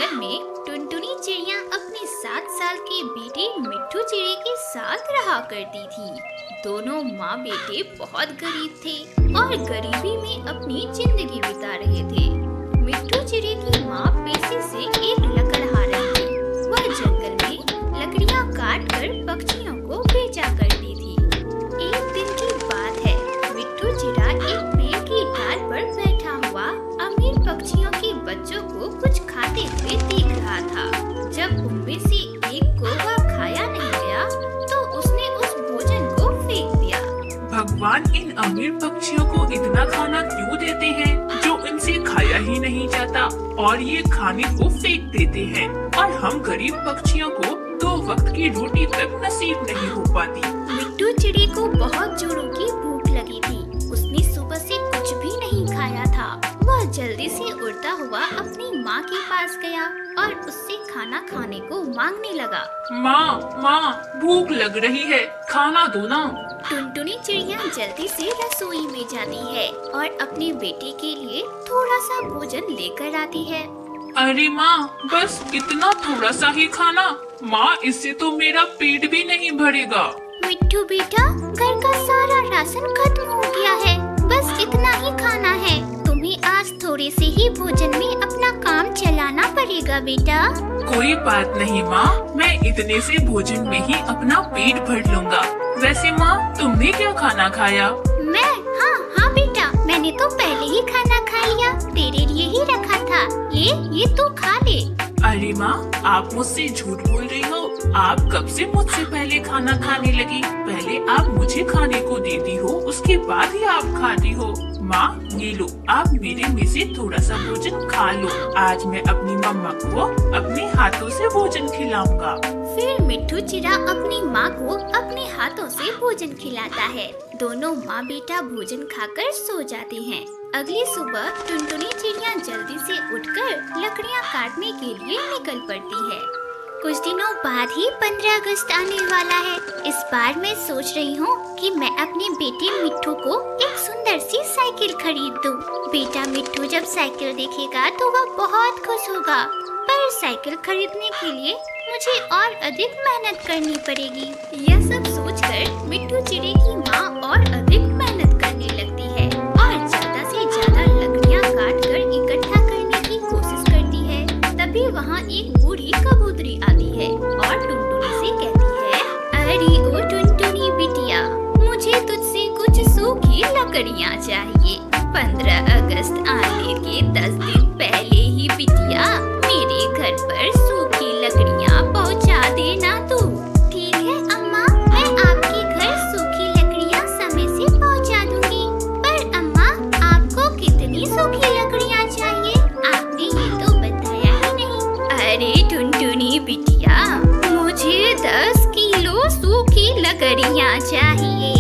जंगल में टुनटुनी चिड़िया अपने 7 साल के बेटे मिट्ठू चिड़ी के साथ रहा करती थी। दोनों माँ बेटे बहुत गरीब थे और गरीबी में अपनी जिंदगी बिता रहे थे। मिट्ठू चिड़ी की माँ पेशे से एक लकड़हारा थी। वह जंगल में लकड़ियाँ काट कर पक्षियों को बेचा करती थी। एक दिन की बात है, मिट्ठू चिड़ा एक पेड़ की डाल पर बैठा हुआ अमीर पक्षियों के बच्चों को कुछ खाते हुए देख रहा था। जब उनमें से एक को वह खाया नहीं गया तो उसने उस भोजन को फेंक दिया। भगवान इन अमीर पक्षियों को इतना खाना क्यों देते हैं जो इनसे खाया ही नहीं जाता और ये खाने को फेंक देते हैं और हम गरीब पक्षियों को 2 वक्त की रोटी तक नसीब नहीं हो पाती। मिट्ठू चिड़ी को बहुत जोरों की भूख लगी थी। उसने सुबह से कुछ भी नहीं खाया था। वह जल्दी से उड़ता हुआ अपनी माँ के पास गया और उससे खाना खाने को मांगने लगा। माँ, भूख लग रही है, खाना दो ना। टुनटुनी चिड़िया जल्दी से रसोई में जाती है और अपने बेटे के लिए थोड़ा सा भोजन लेकर आती है। अरे माँ, बस इतना थोड़ा सा ही खाना। माँ, इससे तो मेरा पेट भी नहीं भरेगा। मिट्ठू बेटा, घर का सारा राशन खत्म हो गया है, बस इतना ही खाना है। तुम्हें आज थोड़े से ही भोजन में अपना काम चलाना पड़ेगा बेटा। कोई बात नहीं माँ, मैं इतने से भोजन में ही अपना पेट भर लूँगा। वैसे माँ, तुमने क्या खाना खाया? मैं? हाँ बेटा, मैंने तो पहले ही खाना खा लिया, तेरे लिए ही रखा था। ये तू खा ले। अरे माँ, आप मुझसे झूठ बोल रही हो। आप कब से मुझसे पहले खाना खाने लगी? पहले आप मुझे खाने को देती हो, उसके बाद ही आप खाती हो। माँ, ये लो, आप मेरे में से थोड़ा सा भोजन खा लो। आज मैं अपनी मम्मा को अपने हाथों से भोजन खिलाऊंगा। फिर मिट्ठू चिड़ा अपनी माँ को अपने हाथों से भोजन खिलाता है। दोनों माँ बेटा भोजन खाकर सो जाते हैं। अगली सुबह टुनटुनी चिड़िया जल्दी से उठकर लकड़ियाँ काटने के लिए निकल पड़ती है। कुछ दिनों बाद ही 15 अगस्त आने वाला है। इस बार मैं सोच रही हूँ कि मैं अपने बेटे मिट्ठू को एक सुंदर सी साइकिल खरीद दूँ। बेटा मिट्ठू जब साइकिल देखेगा तो वह बहुत खुश होगा, पर साइकिल खरीदने के लिए मुझे और अधिक मेहनत करनी पड़ेगी। यह सब सोचकर मिट्ठू चिड़ी की माँ और अधिक मेहनत करने लगती है और ज्यादा से ज्यादा लकड़ियाँ काटकर इकट्ठा करने की कोशिश करती है। तभी वहाँ एक बूढ़ी कबूतरी आती है और टुनटुनी से कहती है, अरे ओ टुनटुनी बिटिया, मुझे तुझसे कुछ सूखी लकड़ियाँ चाहिए। 15 अगस्त आने के 10 दिन पहले ही बिटिया मेरे घर पर सूखी लकड़ियाँ पहुँचा देना तू। ठीक है अम्मा, मैं आपके घर सूखी लकड़ियाँ समय से पहुँचा दूंगी। पर अम्मा, आपको कितनी सूखी लकड़ियाँ चाहिए? आपने ये तो बताया ही नहीं। अरे टुनटुनी बिटिया, मुझे 10 किलो सूखी लकड़ियाँ चाहिए।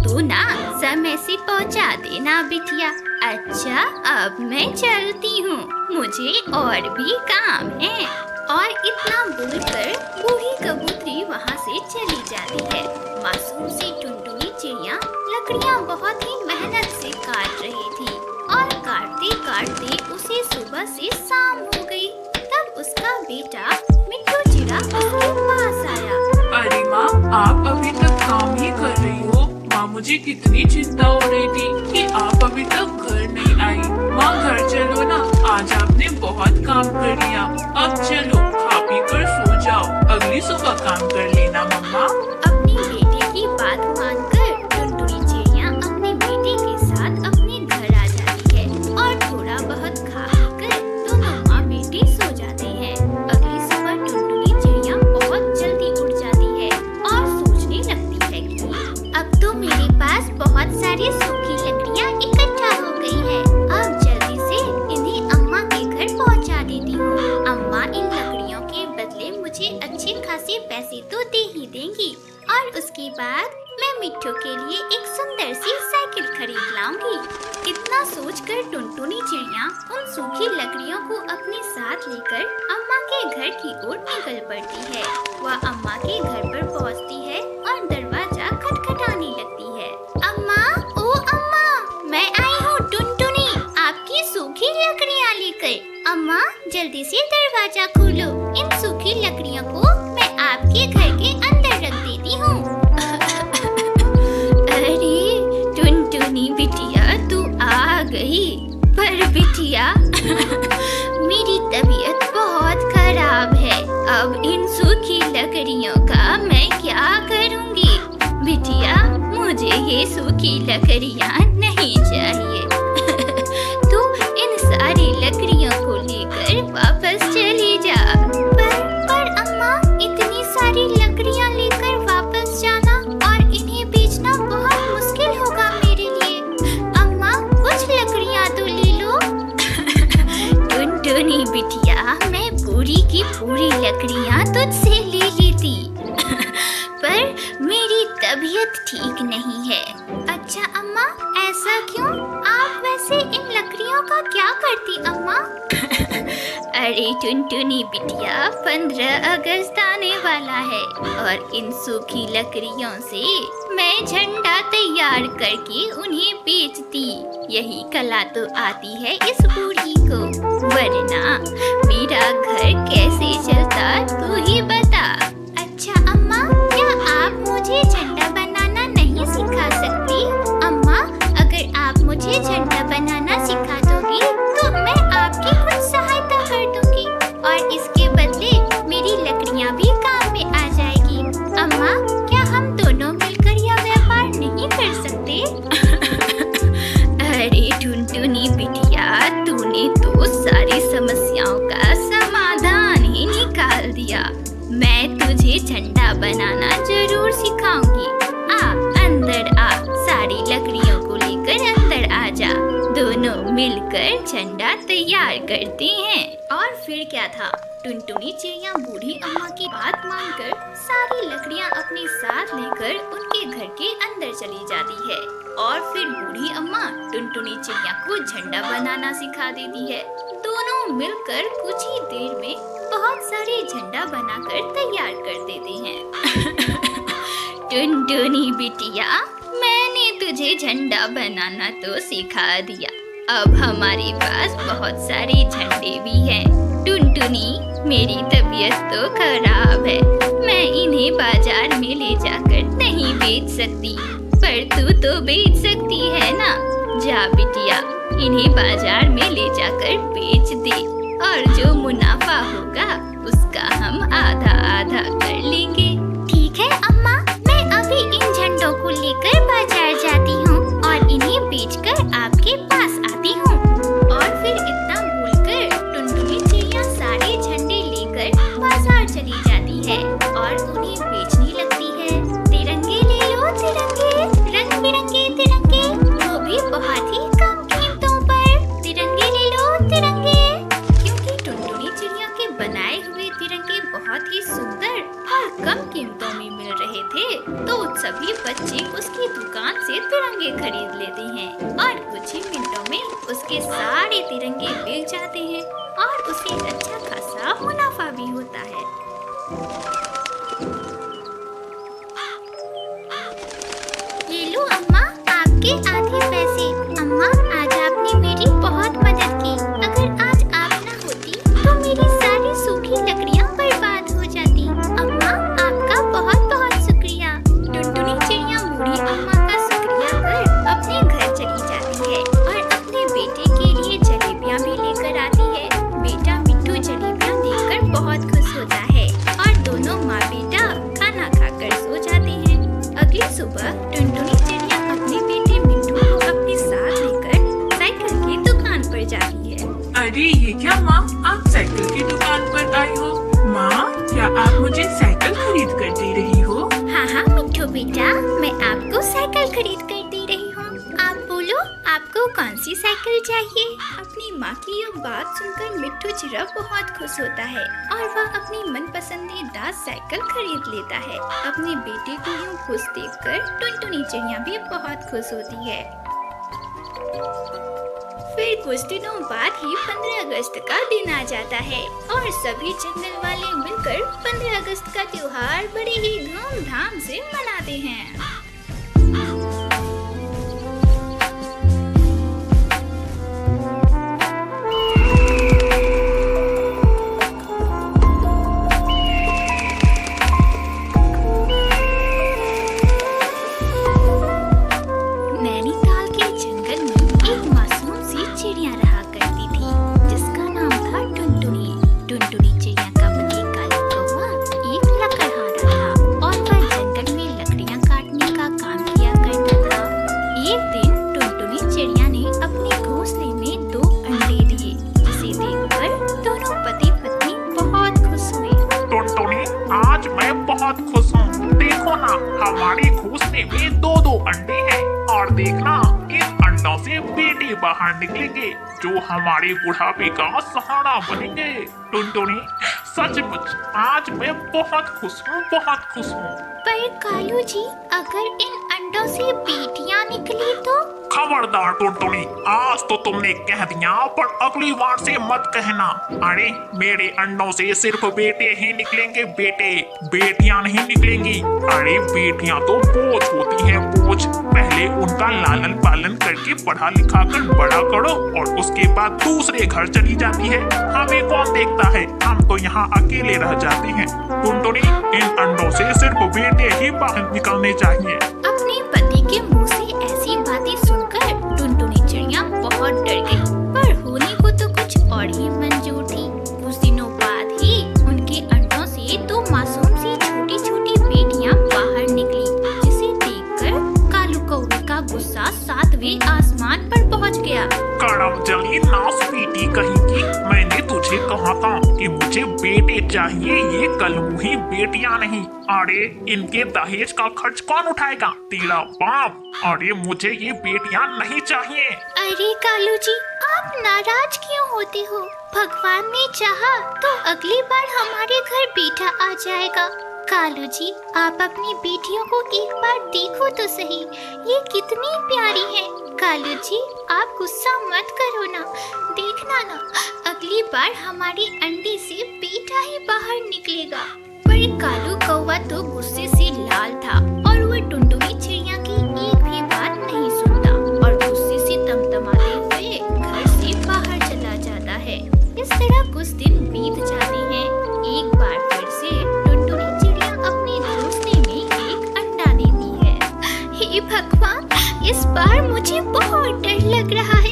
तू ना समय से पहुँचा देना बिटिया। अच्छा, अब मैं चलती हूँ, मुझे और भी काम है। और इतना बोलकर बूढ़ी कबूतरी वहाँ से चली जाती है। मासूम सी टुनटुनी चिड़िया लकड़ियाँ बहुत ही मेहनत से काट रही थी और काटते काटते उसे सुबह से शाम हो गई। तब उसका बेटा मिट्ठू चिड़ा उसके पास आया। अरे माँ, आप अभी तक काम ही कर रही हो। माँ, मुझे कितनी चिंता हो रही थी कि आप अभी तक घर नहीं आई। माँ, घर चलो ना, आज आपने बहुत काम कर लिया। अब चलो, खा पी कर सो जाओ, अगली सुबह काम कर लेना मम्मा। अपनी बेटे की बात मानकर टुनटुनी चिड़िया अपने बेटे के साथ अपने घर आ जाती है और थोड़ा बहुत खा कर दोनों माँ बेटे सो जाते हैं। अगली सुबह टुनटुनी चिड़िया बहुत जल्दी उठ जाती है और सोचने लगती है कि अब तो मेरे पास बहुत सारी सूखी लकड़ियाँ इकट्ठा हो गई है। अब जल्दी से इन्हें अम्मा के घर पहुँचा देती हूँ। अम्मा इन लकड़ियों के बदले मुझे अच्छे खासे पैसे तो दे ही देंगी और उसके बाद मैं मिट्ठू के लिए एक सुंदर सी साइकिल खरीद लाऊंगी। इतना सोचकर टुनटुनी चिड़िया उन सूखी लकड़ियों को अपने साथ लेकर अम्मा के घर की ओर निकल पड़ती है। वह अम्मा के घर पर पहुँचती है और दरवाजा खटखटाने लगती है। अम्मा, ओ अम्मा, मैं आई हूँ टुनटुनी, आपकी सूखी लकड़ियाँ लेकर। अम्मा, जल्दी से दरवाजा खोलो। इन सूखी लकड़ियों को मैं आपके घर के अंदर रख देती हूँ। अरे टुनटुनी बिटिया, तू आ गई। पर बिटिया मेरी तबीयत बहुत खराब है। अब इन सूखी लकड़ियों का मैं क्या करूँगी? बिटिया मुझे ये सूखी लकड़ियाँ नहीं चाहिए। तू इन सारी लकड़ियों को लेकर वापस चली जा। पर अम्मा, इतनी सारी लकड़ियाँ लेकर वापस जाना और इन्हें बेचना बहुत मुश्किल होगा मेरे लिए। अम्मा कुछ लकड़ियाँ तो ले लो। टुनटुनी बिटिया, मैं पूरी की पूरी लकड़ियाँ तुझसे ले लेती। पर मेरी तबीयत ठीक नहीं है। अच्छा अम्मा, ऐसा क्यों? आप वैसे इन लकड़ियों का क्या करती अम्मा? अरे टुनटुनी बिटिया, 15 अगस्त आने वाला है और इन सूखी लकड़ियों से मैं झंडा तैयार करके उन्हें बेचती। यही कला तो आती है इस बूढ़ी को, वरना मेरा घर कैसे चलता तू ही बता। अच्छा अम्मा, क्या आप मुझे झंडा बनाना नहीं सिखा सकती? अम्मा, अगर आप मुझे झंडा बनाना सिखा दोगी तो मैं आपकी कुछ सहायता कर दूंगी और इसके बदले मेरी लकड़ियाँ भी काम में आ जाएगी। अम्मा, क्या हम दोनों मिलकर यह व्यापार नहीं कर सकते? अरे टुनटुनी बिटिया, तूने तो सारी समस्याओं का समाधान ही निकाल दिया। मैं तुझे झंडा बनाना जरूर सिखाऊंगी। आ अंदर आ, सारी लकड़ियों को लेकर अंदर आ जा। दोनों मिलकर झंडा तैयार करते हैं। और फिर क्या था, टुनटुनी चिड़िया बूढ़ी अम्मा की बात मानकर सारी लकड़ियाँ अपने साथ लेकर उनके घर के अंदर चली जाती है। और फिर बूढ़ी अम्मा टुनटुनी चिड़िया को झंडा बनाना सिखा देती है। दोनों मिलकर कुछ ही देर में बहुत सारे झंडा बनाकर तैयार कर देते हैं। टुनटुनी बिटिया, मैंने तुझे झंडा बनाना तो सिखा दिया। अब हमारे पास बहुत सारे झंडे भी हैं। टुनटुनी, मेरी तबीयत तो खराब है, मैं इन्हें बाजार में ले जाकर नहीं बेच सकती, पर तू तो बेच सकती है ना। जा बिटिया, इन्हें बाजार में ले जाकर बेच दे और जो मुनाफा होगा उसका हम आधा आधा कर लेंगे। ठीक है अम्मा, मैं अभी इन झंडों को लेकर बाजार जाती हूँ और इन्हें बेचकर आपके पास आती हूँ। और फिर इतना बोलकर टुनटुनी चिड़िया सारे झंडे लेकर बाजार चली जाती है और उन्हें बेचने लगती है। तिरंगे ले लो तिरंगे, रंग बिरंगे तिरंगे, वो भी बहुत ही कम कीमतों पर। तिरंगे ले लो तिरंगे। क्योंकि टुनटुनी चिड़िया के बनाए हुए तिरंगे बहुत ही सुंदर और कम कीमतों में मिल रहे थे, तो सभी बच्चे उसकी दुकान से तिरंगे खरीद लेते हैं और कुछ ही मिनटों में उसके सारे तिरंगे बिक जाते हैं और उसे अच्छा खासा मुनाफा भी होता है। ये लो अम्मा, आपके आधे पैसे। अम्मा, आज आपने मेरी बहुत मदद की। अगर आज आप न होती तो मेरी सारी सूखी लकड़ियाँ बर्बाद हो जाती। अम्मा, आपका बहुत बहुत शुक्रिया। टुनटुनी चिड़िया बूढ़ी अम्मा का शुक्रिया कर अपने घर चली जाती है और अपने बेटे के लिए जलेबियाँ भी लेकर आती है। बेटा मिट्ठू जलेबियाँ देखकर बहुत खुश होता है और दोनों माँ बेटा खाना खाकर सो जाते हैं। अगली सुबह टुनटुनी चिड़िया अपने बेटे मिट्ठू को अपने साथ लेकर साइकिल की दुकान पर जाती है। अरे ये क्या माँ, आप साइकिल की दुकान पर आई हो? माँ, क्या आप मुझे साइकिल खरीद कर दे रही हो? हाँ हाँ मिट्ठू बेटा, मैं आपको साइकिल खरीद कर दे रही हूँ। आप बोलो, आपको कौन सी साइकिल चाहिए? अपनी माँ की यह बात सुनकर मिट्ठू चिड़िया बहुत खुश होता है और वह अपनी मन पसंदीदा साइकिल खरीद लेता है। अपने बेटे को यूँ खुश देखकर टुनटुनी चिड़िया भी बहुत खुश होती है। फिर कुछ दिनों बाद ही 15 अगस्त का दिन आ जाता है और सभी जंगल वाले मिलकर 15 अगस्त का त्योहार बड़े ही धूमधाम से मनाते हैं। घोंसले में दो दो अंडे हैं और देखना इन अंडों से बेटे बाहर निकलेंगे जो हमारे बुढ़ापे का सहारा बनेंगे। टुनटुनी सचमुच आज मैं बहुत खुश हूँ। पर कालू जी, अगर इन अंडों से बेटियां निकली तो? खबरदार टुनटुनी, आज तो तुमने कह दिया पर अगली बार से मत कहना। अरे मेरे अंडों से सिर्फ बेटे ही निकलेंगे, बेटियां नहीं निकलेंगी। अरे बेटियां तो बोझ होती हैं, बोझ। पहले उनका लालन पालन करके पढ़ा लिखा कर बड़ा करो और उसके बाद दूसरे घर चली जाती है। हमें कौन देखता है, हम तो यहाँ अकेले रह जाते हैं। टुनटुनी, इन अंडों से सिर्फ बेटे ही बाहर निकलने चाहिए। अपने पति के मुंह से ऐसी बातें सुनकर टुनटुनी चिड़िया बहुत डर गई, पर होने को तो कुछ और ही मंजूर थी। कुछ दिनों बाद ही उनके अंडों से दो मासूम सी छोटी छोटी बेटियां बाहर निकली, जिसे देखकर कालू कौवे का गुस्सा सातवें आसमान पर पहुंच गया। कड़म जली नास बेटी कहीं की, मैंने तुझे कहा था कि मुझे बेटे चाहिए, ये कलमुही बेटियां नहीं। अरे इनके दहेज का खर्च कौन उठाएगा, तेरा बाप। अरे मुझे ये बेटियां नहीं चाहिए। अरे कालू जी, आप नाराज क्यों होते हो? भगवान ने चाहा तो अगली बार हमारे घर बेटा आ जाएगा। कालू जी, आप अपनी बेटियों को एक बार देखो तो सही, ये कितनी प्यारी हैं। कालू जी, आप गुस्सा मत करो ना, देखना ना, अगली बार हमारी अंडे से बेटा ही बाहर निकलेगा। पर कालू कौवा तो गुस्से से लाल था और वह टुनटुनी चिड़िया की एक भी बात नहीं सुनता और गुस्से से तमतमाते हुए घर से बाहर चला जाता है। इस तरह कुछ दिन बीत जाते हैं। एक बार फिर से टुनटुनी चिड़िया अपने घोंसले में एक अंडा देती है। हे भगवान, इस बार मुझे बहुत डर लग रहा है।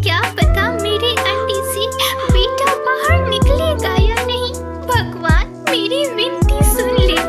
क्या पता मेरे अंडे से बेटा बाहर निकलेगा या नहीं। भगवान, मेरी विनती सुन ले,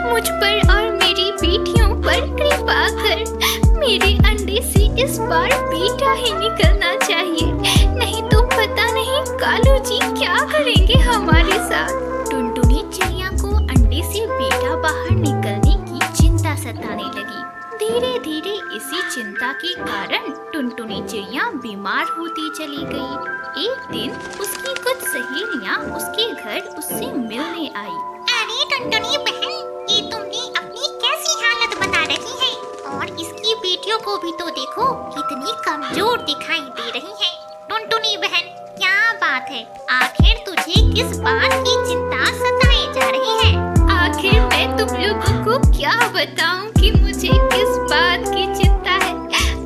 मुझ पर और मेरी बेटियों पर कृपा कर। मेरे अंडे से इस बार बेटा ही निकलना चाहिए, नहीं तो पता नहीं कालू जी क्या करेंगे हमारे साथ। टुनटुनी चिड़िया को अंडे से बेटा बाहर निकलने की चिंता सताने लगी। धीरे धीरे इसी चिंता के कारण टुनटुनी चिड़िया बीमार होती चली गई। एक दिन उसकी कुछ सहेलियां उसके घर उससे मिलने आई। अरे टुनटुनी बहन, ये तुमने अपनी कैसी हालत बना रखी है, और इसकी बेटियों को भी तो देखो कितनी कमजोर दिखाई दे रही है। टुनटुनी बहन, क्या बात है, आखिर तुझे किस बात की चिंता सताए जा रही है? आखिर मैं तुम लोगों को क्या बताऊं कि मुझे किस बात की चिंता है।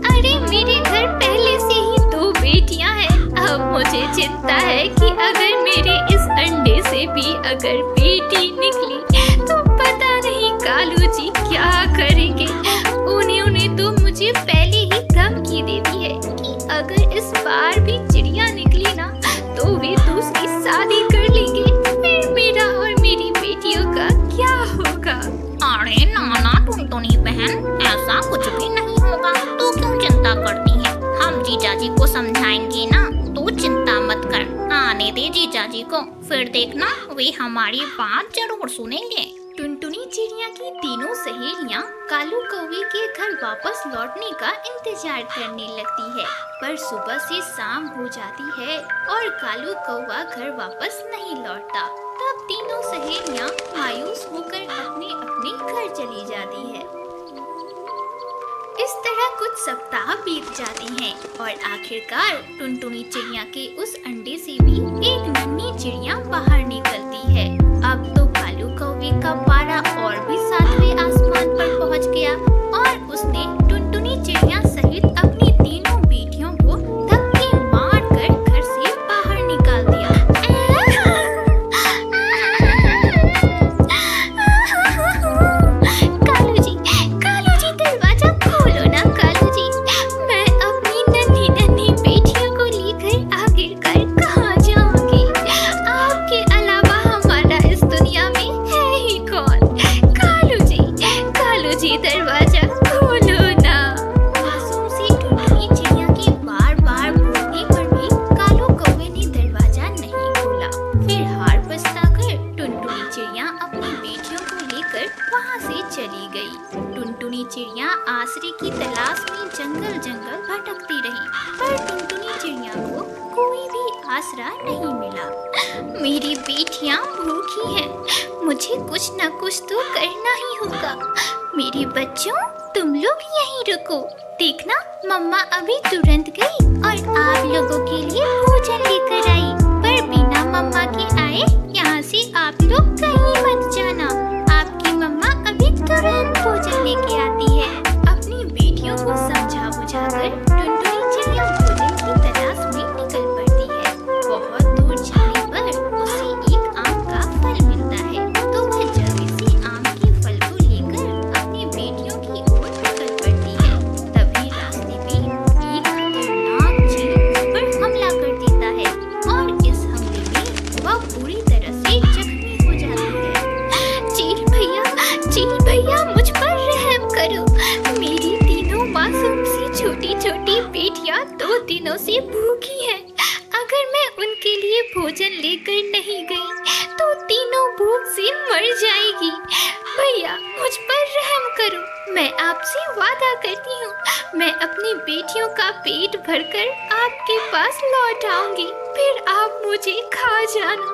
अरे मेरे घर पहले से ही दो बेटियां हैं, अब मुझे चिंता है कि अगर मेरे इस अंडे से भी अगर बेटी निकली तो पता नहीं कालू जी क्या करेंगे। उन्हें तो मुझे पहले ही धमकी दे दी है कि अगर इस बार भी चिड़िया निकली ना तो वे दूसरी शादी कर लेंगे, फिर मेरा और मेरी बेटियों का क्या होगा। अरे नाना टुनटुनी बहन, ऐसा कुछ भी नहीं होगा, तू क्यों चिंता करती है? हम जीजा जी को समझाएंगे ना, तू चिंता मत कर। आने दे जीजा जी को, फिर देखना वे हमारी बात जरूर सुनेंगे। टुनटुनी चिड़िया की तीनों सहेलियां कालू कौवे के घर वापस लौटने का इंतजार करने लगती है, पर सुबह से शाम हो जाती है और कालू कौवा घर वापस नहीं लौटता। तब तीनों सहेलियां मायूस होकर अपने अपने घर चली जाती है। इस तरह कुछ सप्ताह बीत जाते हैं और आखिरकार टुनटुनी चिड़िया के उस अंडे से भी एक नन्ही चिड़िया बाहर निकलती है। अब तो कालू कौवे का पारा और भी सातवें आसमान पर पहुंच गया और उसने टुनटुनी चिड़िया सहित अपनी तीनों बेटियों को धक्के मारकर घर से बाहर निकाल दिया। कालू जी दरवाजा खोलो ना कालू जी, मैं अपनी नन्ही नन्ही बेटियों को लेकर आखिरकार कहाँ जाऊंगी। आपके अलावा हमारा वहाँ से चली गई। टुनटुनी चिड़िया आसरे की तलाश में जंगल जंगल भटकती रही, पर टुनटुनी चिड़िया को कोई भी आसरा नहीं मिला। मेरी बेटियां भूखी हैं, मुझे कुछ न कुछ तो करना ही होगा। मेरे बच्चों, तुम लोग यहीं रुको, देखना मम्मा अभी तुरंत गई और आप लोगों के लिए भोजन लेकर आई। पर बिना मम्मा के आए यहाँ से आप लोग कहीं मत जाना, आपकी मम्मा अभी तुरंत भोजन लेके आती है। अपनी बेटियों को समझा बुझाकर टुनटुनी चिड़िया भोजन की तलाश में निकल पड़ती है। बहुत दूर जाने पर उसे एक आम का फल मिलता है, तो वह जल्दी से आम के फल को लेकर अपनी बेटियों की ओर निकल पड़ती है। तभी रास्ते में एक खतरनाक चील उस पर हमला कर देता है और इस हमले में वह पूरी तरह से जख्मी हो जाती है। चील भैया मुझ पर रहम करो, मेरी तीनों मासूम सी छोटी छोटी बेटियां 2 दिनों से भूखी हैं। अगर मैं उनके लिए भोजन लेकर नहीं गई तो तीनों भूख से मर जाएगी। भैया मुझ पर रहम करो, मैं आपसे वादा करती हूँ, मैं अपनी बेटियों का पेट भरकर आपके पास लौट आऊंगी, फिर आप मुझे खा जाना।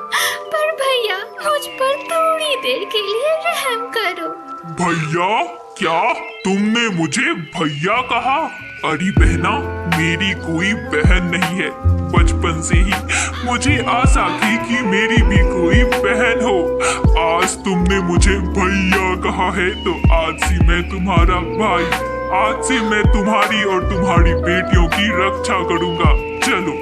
पर भैया मुझ पर थोड़ी देर के लिए रहम करो। भैया? क्या तुमने मुझे भैया कहा? अरे बहना, मेरी कोई बहन नहीं है। बचपन से ही मुझे आशा थी कि मेरी भी कोई बहन हो। आज तुमने मुझे भैया कहा है तो आज से मैं तुम्हारा भाई, आज से मैं तुम्हारी और तुम्हारी बेटियों की रक्षा करूंगा। चलो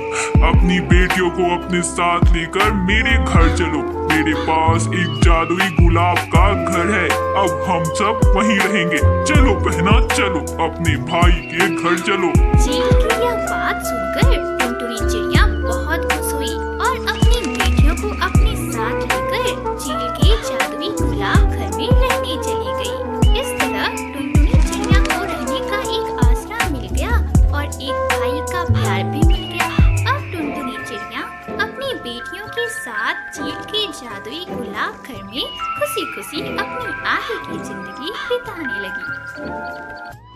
अपनी बेटियों को अपने साथ लेकर मेरे घर चलो। मेरे पास एक जादुई गुलाब का घर है, अब हम सब वहीं रहेंगे। चलो बहना, चलो अपने भाई के घर चलो। चील की यह बात सुनकर टुनटुनी चिड़िया बहुत खुश हुई और अपनी बेटियों को अपने साथ लेकर चील के जादुई गुलाब घर में रहने चली गई। इस तरह टुनटुनी चिड़िया को रहने का एक आसरा मिल गया और एक भाई का प्यार भी मिल गया। अब टुनटुनी चिड़िया अपनी बेटियों के साथ चील के जादुई गुलाब घर में खुशी खुशी अपनी आगे की जिंदगी बिताने लगी।